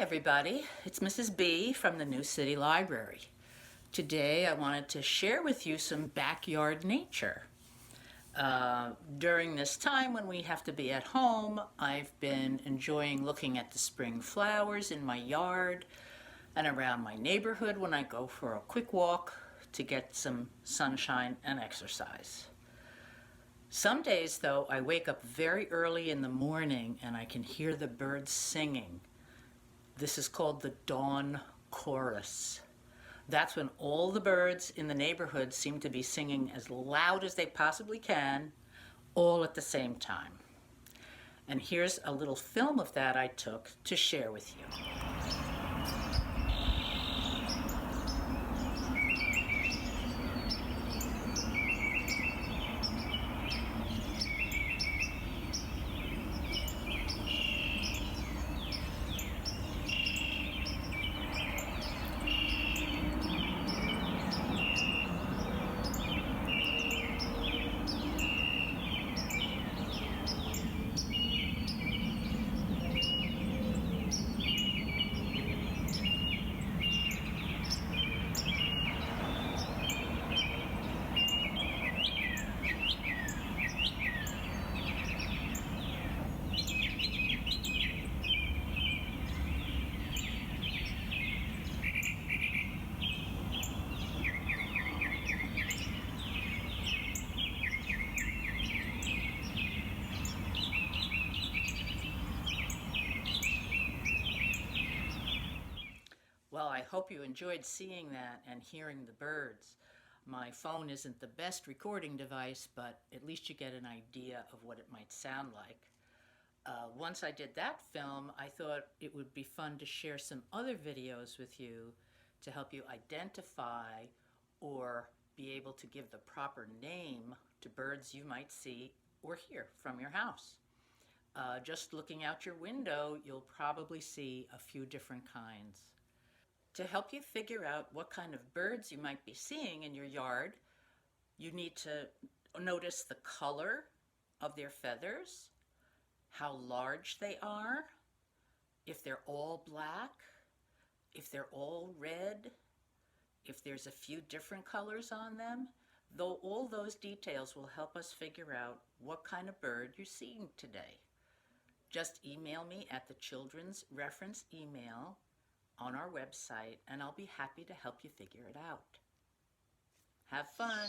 everybody, it's Mrs. B from the New City Library. Today I wanted to share with you some backyard nature. During this time when we have to be at home, I've been enjoying looking at the spring flowers in my yard and around my neighborhood when I go for a quick walk to get some sunshine and exercise. Some days, though, I wake up very early in the morning and I can hear the birds singing. This is called the dawn chorus. That's when all the birds in the neighborhood seem to be singing as loud as they possibly can, all at the same time. And here's a little film of that I took to share with you. Well, I hope you enjoyed seeing that and hearing the birds. My phone isn't the best recording device, but at least you get an idea of what it might sound like. Once I did that film, I thought it would be fun to share some other videos with you to help you identify or be able to give the proper name to birds you might see or hear from your house. Just looking out your window, you'll probably see a few different kinds. To help you figure out what kind of birds you might be seeing in your yard, you need to notice the color of their feathers, how large they are, if they're all black, if they're all red, if there's a few different colors on them. Though all those details will help us figure out what kind of bird you're seeing today. Just email me at the children's reference email on our website, and I'll be happy to help you figure it out. Have fun!